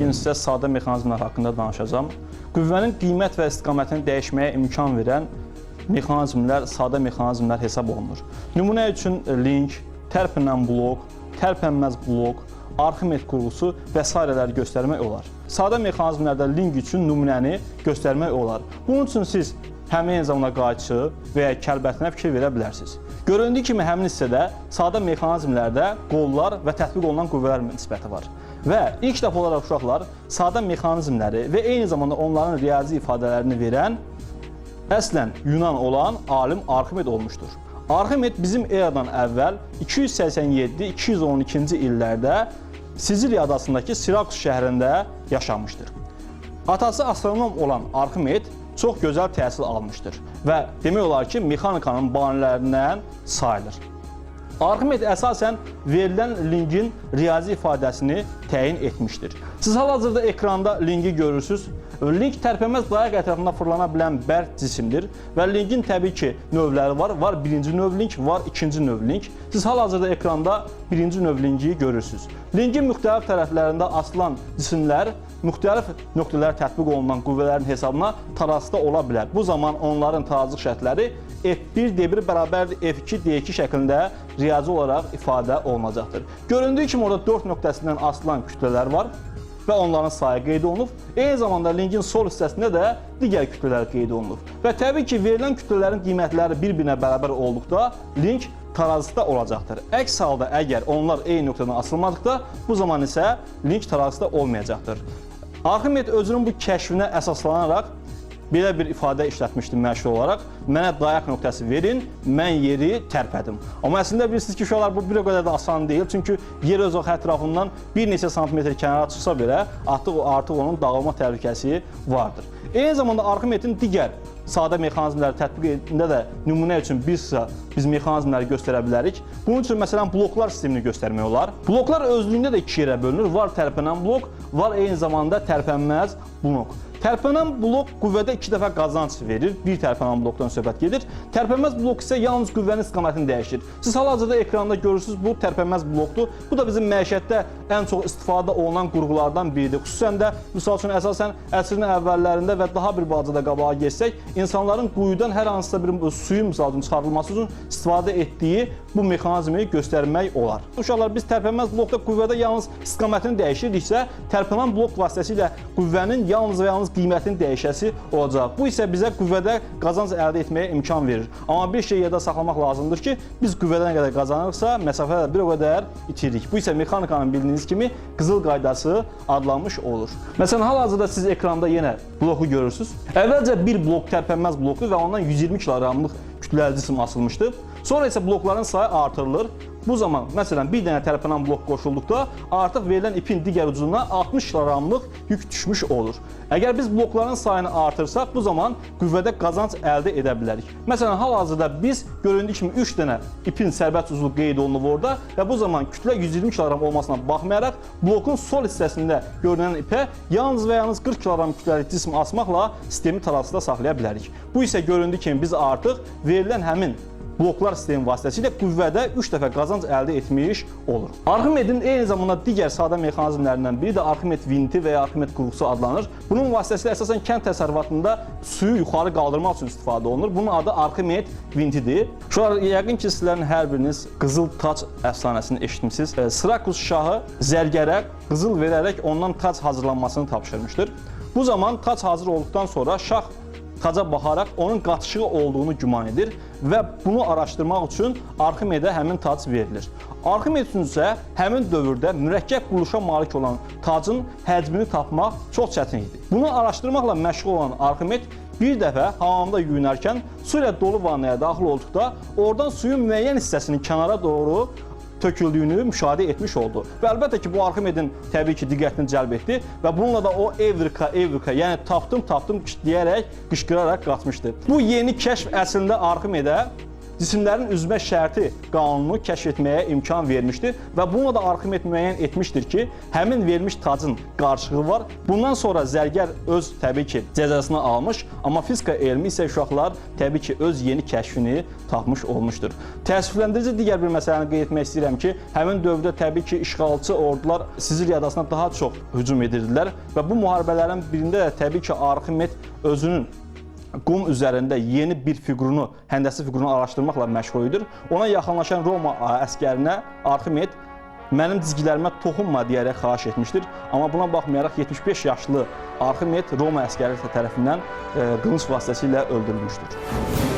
gün sizə sadə mexanizmlər haqqında danışacağım. Qüvvənin qiymət və istiqamətini dəyişməyə imkan verən mexanizmlər sadə mexanizmlər hesab olunur. Nümunə üçün link, tərpənən blok, tərpənməz blok, Arximed qurğusu və s. göstərmək olar. Sadə mexanizmlərdə link üçün nümunəni göstərmək olar. Bunun üçün siz həmin zamana qayçı və ya kəlbətinə fikir verə bilərsiniz. Göründüyü kimi həmin hissədə sadə mexanizmlərdə qollar və tətbiq olunan qüvvələr nisbəti var. Və ilk dəfə olaraq uşaqlar sadə mexanizmləri və eyni zamanda onların riyazi ifadələrini verən əslən Yunan olan alim Arximed olmuşdur. Arximed bizim eradan əvvəl 287-212-ci illərdə Siciliya adasındakı Sirakus şəhərində yaşamışdır. Atası astronom olan Arximed çox gözəl təhsil almışdır və demək olar ki, mexanikanın banilərindən sayılır. Arximed əsasən verilən linkin riyazi ifadəsini təyin etmişdir. Siz hal-hazırda ekranda linki görürsünüz. Link tərpənməz dayaq ətrafında fırlana bilən bərk cisimdir və linkin təbii ki, növləri var. Var birinci növ link, var ikinci növ link. Siz hal-hazırda ekranda birinci növ linki görürsünüz. Linkin müxtəlif tərəflərində asılan cisimlər müxtəlif nöqtələr tətbiq olunan qüvvələrin hesabına tarazda ola bilər. Bu zaman onların tarazlıq şərtləri F1, D1 bərabərdir F2, D2 şəklində riyazi olaraq ifadə olunacaqdır. Göründüyü kimi orada 4 nöqtəsindən asılan kütlələr var və onların sayı qeyd olunub. Eyni zamanda linkin sol hissəsində də digər kütlələr qeyd olunub. Və təbii ki, verilən kütlələrin qiymətləri bir-birinə bərabər olduqda link tarazda olacaqdır. Əks halda əgər onlar eyni nöqtədən asılmadıqda, bu zaman isə link tarazda olmayacaqdır. Arximed özünün bu kəşfinə əsaslanaraq belə bir ifadə işlətmişdi məşhur olaraq. Mənə dayaq nöqtəsi verin, mən yeri tərpədim. Amma əslində bilirsiniz ki, uşaqlar bu bir o qədər də asan deyil. Çünki yer öz ətrafından bir neçə santimetr kənara çıxsa belə artıq onun dağılma təhlükəsi vardır. Eyni zamanda Arximedin digər sadə mexanizmləri tətbiq edildə də nümunə üçün bir sıra biz mexanizmləri göstərə bilərik. Bunun üçün məsələn bloklar sistemini göstərmək olar. Bloklar özlüyündə də iki yerə bölünür. Var tərpənən blok, var eyni zamanda tərpənməz blok. Tərpənən blok qüvvədə 2 dəfə qazanc verir. Bir tərpənən blokdan söhbət gedir. Tərpənməz blok isə yalnız qüvvənin istiqamətini dəyişir. Siz hal-hazırda ekranda görürsünüz, bu tərpənməz blokdur. Bu da bizim məişətdə ən çox istifadə olunan qurğulardan biridir. Xüsusən də misal üçün əsasən əsrin əvvəllərində və daha bir balaca da qabağa geçsək, insanların quyudan hər hansısa bir suyun misal üçün çıxarılması üçün istifadə etdiyi bu mexanizmi göstərmək olar. Uşaqlar, biz tərpənməz blokda qüvvədə yalnız istiqamətini dəyişirdiksə, tərpənən blok vasitəsilə qüvvənin yalnız və yalnız qiymətinin dəyişəsi olacaq. Bu isə bizə qüvvədə qazanc əldə etməyə imkan verir. Amma bir şey yadda saxlamaq lazımdır ki, biz qüvvədən nə qədər qazanırıqsa, məsafədə bir o qədər itiririk. Bu isə mexanikanın bildiyiniz kimi qızıl qaydası adlanmış olur. Məsələn, hal-hazırda siz ekranda yenə bloku görürsünüz. Əvvəlcə bir blok tərpənməz blokdur və ondan 120 kq-lıq kütləli cisim asılmışdır. Sonra isə blokların sayı artırılır. Bu zaman, məsələn, bir dənə tərpənən blok qoşulduqda artıq verilən ipin digər ucuna 60 kq-lıq yük düşmüş olur. Əgər biz blokların sayını artırsaq, bu zaman qüvvədə qazanc əldə edə bilərik. Məsələn, hal-hazırda biz göründüyü kimi 3 dənə ipin sərbəst uzunluğu qeyd olunub orada və bu zaman kütlə 120 kq olmasına baxmayaraq, blokun sol hissəsində görünən ipə yalnız və yalnız 40 kq kütləli cisim asmaqla sistemi tarazda saxlaya bilərik. Bu isə göründüyü kimi biz artıq verilən həmin bloklar sistemi vasitəsilə qüvvədə 3 dəfə qazanc əldə etmiş olur. Arximedin eyni zamanda digər sadə mexanizmlərindən biri də Arximed vinti və ya Arximed qurğusu adlanır. Bunun vasitəsilə əsasən kənd təsərrüfatında suyu yuxarı qaldırmaq üçün istifadə olunur. Bunun adı Arximed vintidir. Şuralar, yəqin ki, sizlərin hər biriniz qızıl tac əfsanəsini eşitmişsiniz. Sirakus şahı zərgərə qızıl verərək ondan tac hazırlanmasını tapşırmışdır. Bu zaman tac hazır olduqdan sonra şah taca baxaraq onun qatışığı olduğunu güman edir və bunu araşdırmaq üçün Arximedə həmin tac verilir. Arximed üçün isə həmin dövrdə mürəkkəb quruluşa malik olan tacın həcmini tapmaq çox çətin idi. Bunu araşdırmaqla məşğul olan Arximed bir dəfə hamamda yuyunarkən su ilə dolu vannaya daxil olduqda oradan suyun müəyyən hissəsinin kənara doğru töküldüyünü müşahidə etmiş oldu. Və əlbəttə ki, bu Arximedin təbii ki, diqqətini cəlb etdi və bununla da o Evrika, yəni tapdım deyərək, qışqıraraq qaçmışdı. Bu yeni kəşf əslində Arximedə cisimlərin üzmə şərti qanununu kəşf etməyə imkan vermişdir və bununla da Arximed müəyyən etmişdir ki, həmin verilmiş tacın qarşılığı var. Bundan sonra zərgər öz təbii ki cəzasını almış, amma fizika elmi isə uşaqlar təbii ki öz yeni kəşfini tapmış olmuşdur. Təəssüfləndirici digər bir məsələni qeyd etmək istəyirəm ki, həmin dövrdə təbii ki işğalçı ordular Siciliya adasına daha çox hücum edirdilər və bu müharibələrin birində də təbii ki Arximed özünün qum üzərində yeni bir fiqurunu, həndəsi fiqurunu araşdırmaqla məşğul idi. Ona yaxınlaşan Roma əskərinə Arximed mənim cizgilərimə toxunma deyərək xahiş etmişdir. Amma buna baxmayaraq 75 yaşlı Arximed Roma əskəri tərəfindən qılınc vasitəsilə öldürülmüşdür.